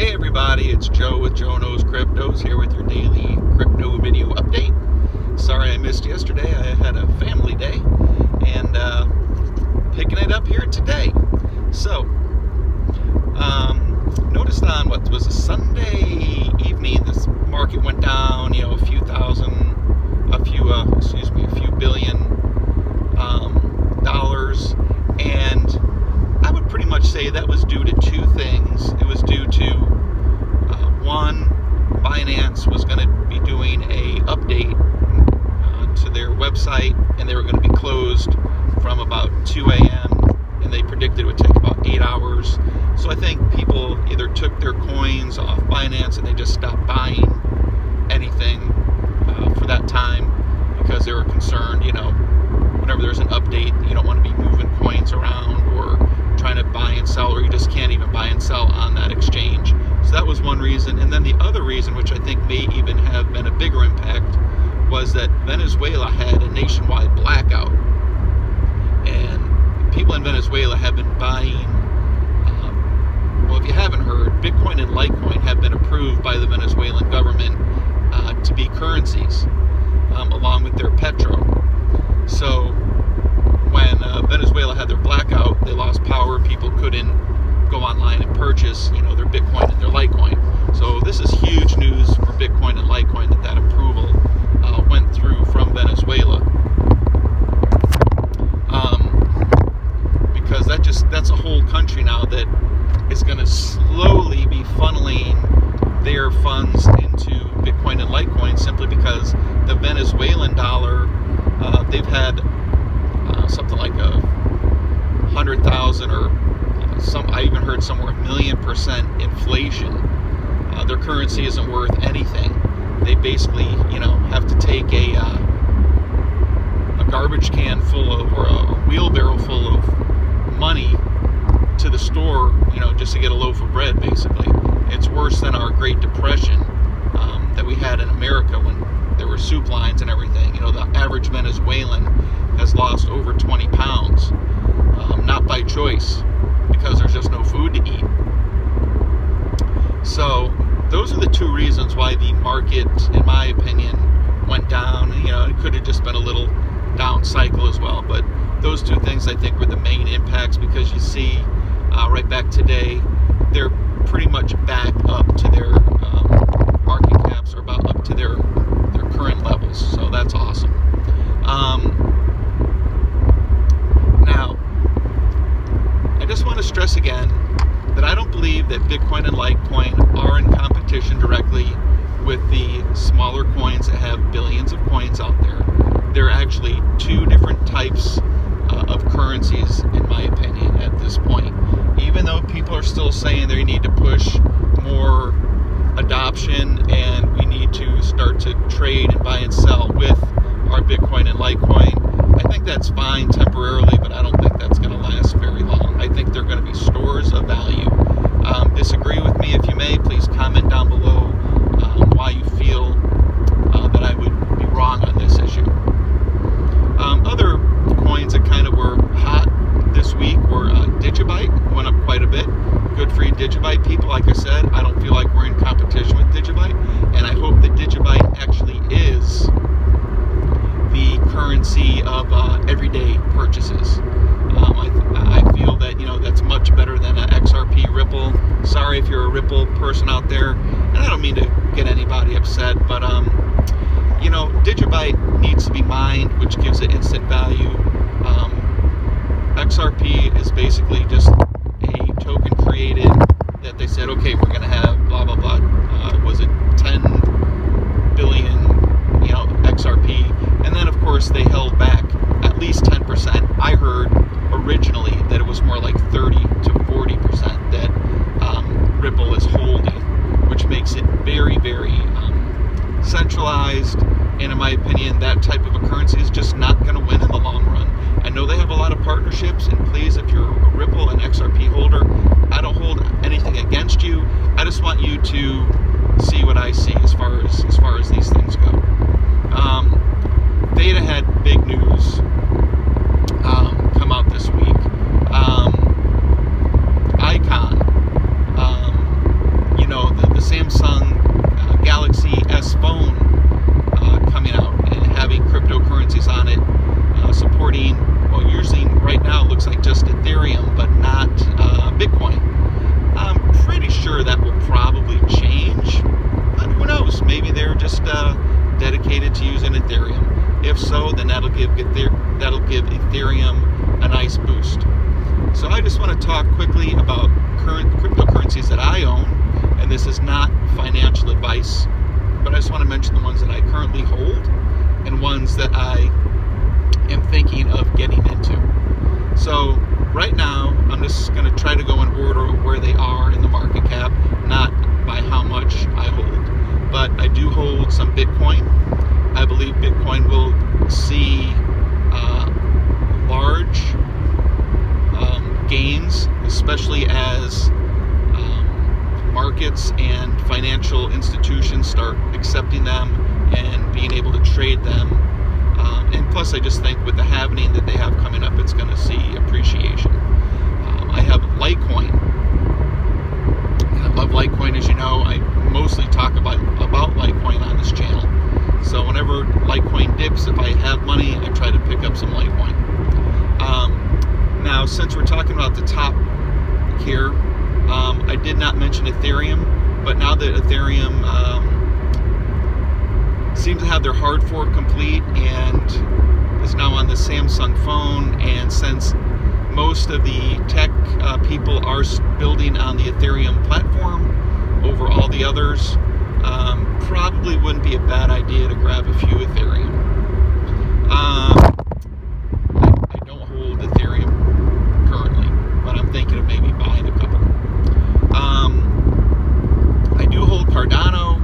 Hey everybody, it's Joe with Joe Knows Cryptos here with your daily crypto video update. Sorry I missed yesterday. I had a family day and picking it up here today. So, noticed on what was a Sunday evening, this market went down, a few billion dollars, and I would pretty much say that was due to two things. It was due to one, Binance was going to be doing a update to their website, and they were going to be closed from about 2 a.m. and they predicted it would take about 8 hours. So I think people either took their coins off Binance and they just stopped buying anything for that time because they were concerned, whenever there's an update, you don't want to be moving coins around or trying to buy and sell, or you just can't even buy and sell on that exchange. So that was one reason. And then the other reason, which I think may even have been a bigger impact, was that Venezuela had a nationwide blackout. And people in Venezuela have been buying, well, if you haven't heard, Bitcoin and Litecoin have been approved by the Venezuelan government to be currencies, along with their petro. So when Venezuela had their blackout, they lost power. People couldn't go online and purchase, their Bitcoin and their Litecoin. So this is huge news for Bitcoin and Litecoin that approval went through from Venezuela, because that's a whole country now that is going to slowly be funneling their funds into Bitcoin and Litecoin, simply because the Venezuelan dollar, they've had something like 100,000 or I even heard somewhere 1,000,000% inflation. Their currency isn't worth anything. They basically, have to take a garbage can full of, or a wheelbarrow full of money to the store, just to get a loaf of bread, basically. It's worse than our Great Depression that we had in America when there were soup lines and everything. The average Venezuelan has lost over 20 pounds, not by choice, because there's just no food to eat. So those are the two reasons why the market, in my opinion, went down. It could have just been a little down cycle as well, but those two things I think were the main impacts, because you see right back today, they're pretty much back up to their market caps, or about up to their current levels. So that's awesome. Now, I just want to stress again that I don't believe that Bitcoin and Litecoin are in competition directly with the smaller coins that have billions of coins out there. They're actually two different types of currencies, in my opinion, at this point. Even though people are still saying they need to push more adoption and we need to start to trade and buy and sell with our Bitcoin and Litecoin, I think that's fine temporarily, but I don't think that's going to last very long. I think they're going to be stores of value. Disagree with me if you may. Please comment down below why you feel that I would be wrong on this issue. Other coins that kind of were hot this week were Digibyte. Went up quite a bit. Good for you Digibyte people. Like I said, I don't feel like we're in competition with Digibyte, and I hope that Digibyte actually is the currency of everyday purchases. I feel that that's much better than an XRP Ripple. Sorry if you're a Ripple person out there, and I don't mean to get anybody upset, but Digibyte needs to be mined, which gives it instant value. XRP is basically just a token created that they said, okay, we're going to have blah blah blah. Was it 10 billion, XRP? And then of course they held back at least 10%. I heard originally that it was more like 30 to 40% that Ripple is holding, which makes it very, very centralized. And in my opinion, that type of a currency is just not going to win in the long run. I know they have a lot of partnerships, and please, if you're a Ripple and XRP give Ethereum a nice boost. So I just want to talk quickly about current cryptocurrencies that I own, and this is not financial advice, but I just want to mention the ones that I currently hold and ones that I am thinking of getting into. So right now, I'm just going to try to go in order of where they are in the market cap, not by how much I hold. But I do hold some Bitcoin. I believe Bitcoin will see large gains, especially as markets and financial institutions start accepting them and being able to trade them. And plus, I just think with the halvening that they have coming up, it's going to see appreciation. I have Litecoin. I love Litecoin, as you know. I mostly talk about Litecoin on this channel. So whenever Litecoin dips, if I have money, I try to pick up some Litecoin. Now, since we're talking about the top here, I did not mention Ethereum, but now that Ethereum seems to have their hard fork complete and is now on the Samsung phone, and since most of the tech people are building on the Ethereum platform over all the others, probably wouldn't be a bad idea to grab a few Ethereum. I don't hold Ethereum currently, but I'm thinking of maybe buying a couple. I do hold Cardano.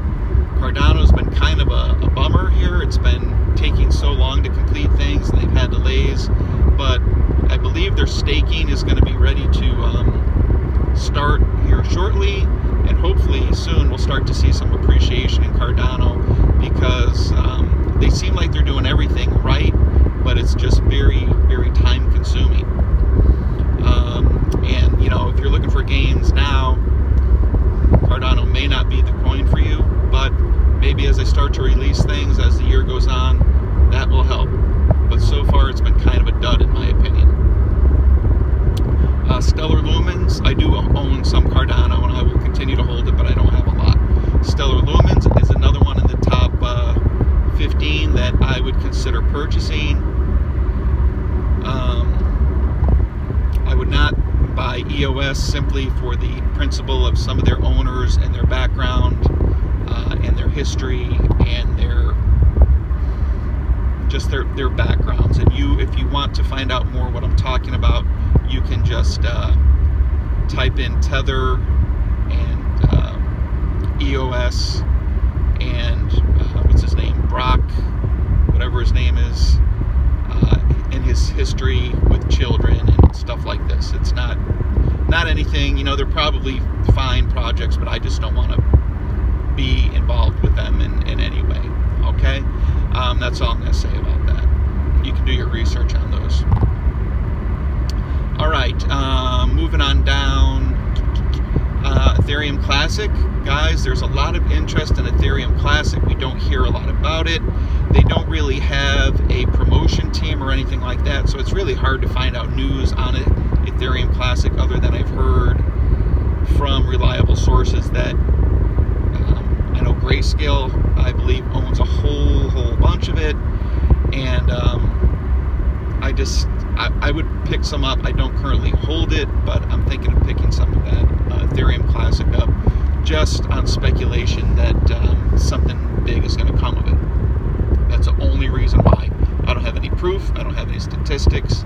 Cardano's been kind of a bummer here. It's been taking so long to complete things, and they've had delays, but I believe their staking is going to be ready to start here shortly, and hopefully soon we'll start to see some appreciation in Cardano, because they seem like they're doing everything right, but it's just very, very time consuming. And you know, if you're looking for gains now, Cardano may not be the coin for you, but maybe as I start to release things as the year goes on, that will help. But so far it's been kind of a dud in my opinion. Stellar Lumens, I do own some Cardano and I will continue to hold it, but I don't have a lot. Stellar Lumens is another one in the top 15 that I would consider purchasing. I would not buy EOS simply for the principle of some of their owners and their background and their history and their backgrounds. And if you want to find out more what I'm talking about, you can just type in Tether and EOS and what's his name, Brock, whatever his name is, and his history with children and stuff like this. It's not anything, you know, they're probably fine projects, but I just don't want to be involved with them in any way. Okay, that's all I'm going to say about that. You can do your research on those. All right, moving on down. Ethereum Classic, guys, there's a lot of interest in Ethereum Classic. We don't hear a lot about it. They don't really have a promotion team or anything like that, so it's really hard to find out news on it, Ethereum Classic, other than I've heard from reliable sources that I know Grayscale, I believe, owns a whole bunch of it, and I would pick some up. I don't currently hold it, but I'm thinking of picking some of that Ethereum Classic up, just on speculation that something big is going to come of it. That's the only reason why. I don't have any proof, I don't have any statistics,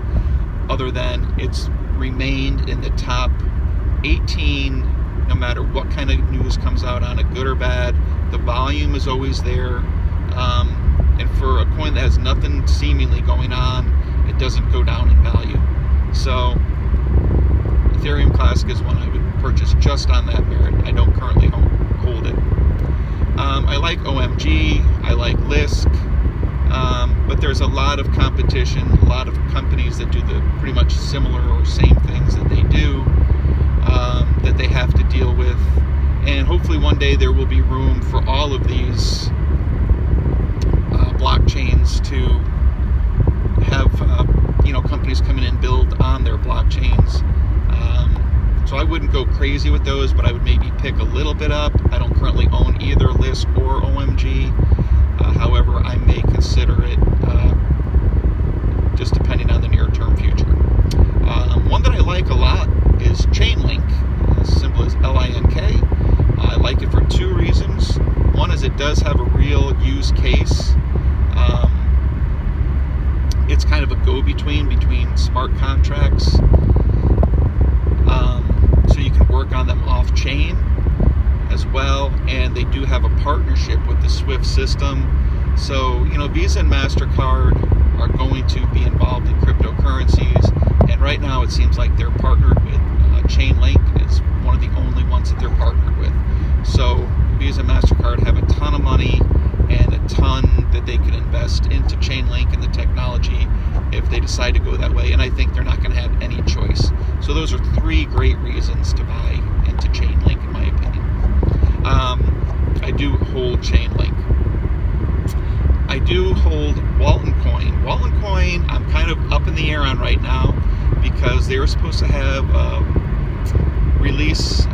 other than it's remained in the top 18 no matter what kind of news comes out on it, good or bad. The volume is always there, and for a coin that has nothing seemingly going on, it doesn't go down in value. So Ethereum Classic is one I would purchase just on that merit. I don't currently hold it. I like OMG, I like Lisk, but there's a lot of competition, a lot of companies that do the pretty much similar or same things that they do, that they have to deal with. And hopefully one day there will be room for all of these blockchains to have companies come in and build on their blockchains. So I wouldn't go crazy with those, but I would maybe pick a little bit up. I don't currently own either Lisk or OMG. However, I may consider it just depending on the near-term future. One that I like a lot is Chainlink, as simple as L-I-N-K. I like it for two reasons. One is it does have a real use case. It's kind of a go-between between smart contracts, so you can work on them off-chain as well, and they do have a partnership with the SWIFT system. So, you know, Visa and MasterCard are going to be involved in cryptocurrencies, and right now it seems like they're partnered with Chainlink. It's one of the only ones that they're partnered with. So Visa and MasterCard have a ton of money and a ton that they could invest into Chainlink and the technology if they decide to go that way, and I think they're not going to have any choice. So those are three great reasons to buy into Chainlink, in my opinion. I do hold Chainlink. I do hold Litecoin. Litecoin, I'm kind of up in the air on right now because they were supposed to have a release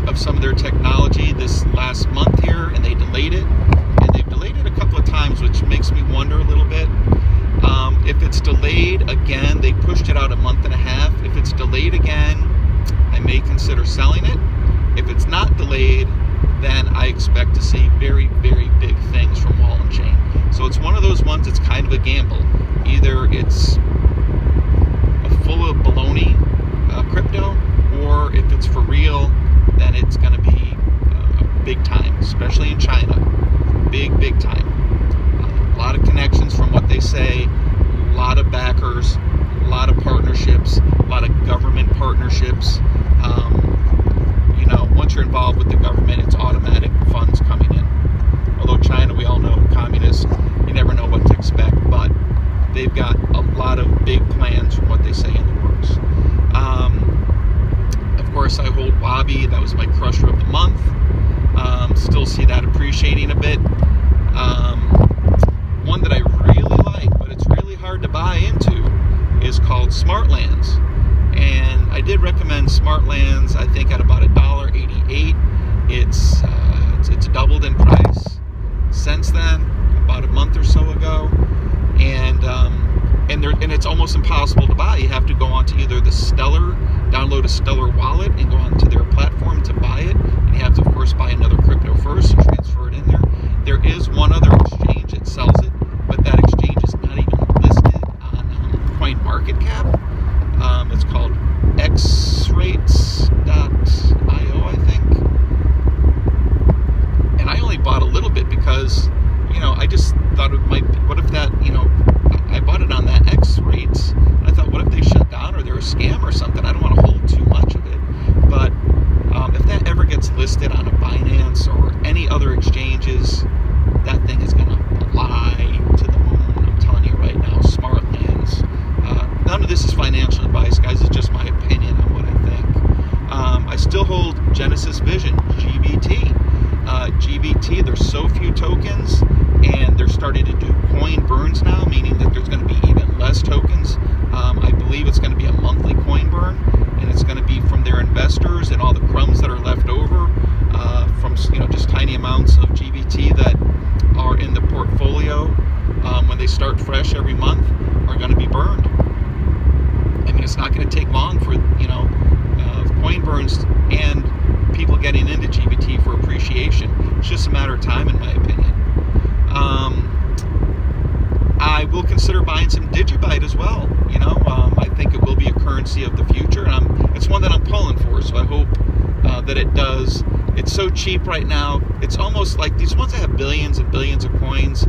of some of their technology this last month here, and they delayed it. And they've delayed it a couple of times, which makes me wonder a little bit. If it's delayed again, they pushed it out a month and a half. If it's delayed again, I may consider selling it. If it's not delayed, then I expect to see very, very big things from Chain. So it's one of those ones that's kind of a gamble. Either it's full of baloney crypto, or if it's for real, then it's going to be big time, especially in China. Big, big time. A lot of connections from what they say, a lot of backers, a lot of partnerships, a lot of government partnerships. You know, once you're involved with the government, it's automatic funds coming in. Although China, we all know, communist, you never know what to expect, but they've got a lot of big plans from what they say in the works. Of course, I hold Wabi. That was my crusher of the month. Still see that appreciating a bit. One that I really like, but it's really hard to buy into, is called Smartlands. And I did recommend Smartlands, I think, at about $1.88. It's doubled in price since then, about a month or so ago, and it's almost impossible to buy. You have to go onto either the Stellar, download a Stellar wallet, and go onto their platform to buy it. And you have to, of course, buy another crypto first and transfer it in there. There is one other exchange that sells it, but that exchange is not even listed on CoinMarketCap. It's called xrates.io, I think. And I only bought a little bit because, you know, I just thought it might be, what if that, you know, I bought it on that X rates, and I thought, what if they shut down or they're a scam or something? I don't want to hold too much of it. But if that ever gets listed on a Binance or any other exchanges, that thing is going to fly to the moon. I'm telling you right now, Smartlands. None of this is financial advice, guys. It's just my opinion on what I think. I still hold Genesis Vision, GBT. GBT, there's so few tokens, and they're starting to do coin burns now, meaning that there's going to be even less tokens. I believe it's going to be a monthly coin burn, and it's going to be from their investors and all the crumbs that are left over from, you know, just tiny amounts of GBT that are in the portfolio when they start fresh every month are going to be burned. I mean, it's not going to take long for, you know, coin burns and people getting into GBT for appreciation. It's just a matter of time, in my opinion. I will consider buying some Digibyte as well. You know, I think it will be a currency of the future, and it's one that I'm pulling for. So I hope that it does. It's so cheap right now. It's almost like these ones that have billions and billions of coins.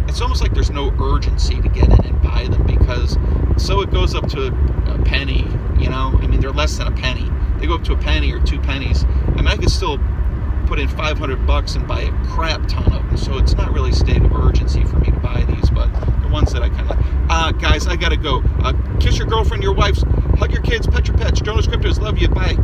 It's almost like there's no urgency to get in and buy them, because so it goes up to a penny. You know, I mean, they're less than a penny. They go up to a penny or 2 pennies. I mean, I could still put in $500 and buy a crap ton of them. So it's not really a state of urgency for me to buy these, but the ones that I kind of like. Guys, I gotta go. Kiss your girlfriend, your wives, hug your kids, pet your pets. Jonas Cryptos, love you. Bye.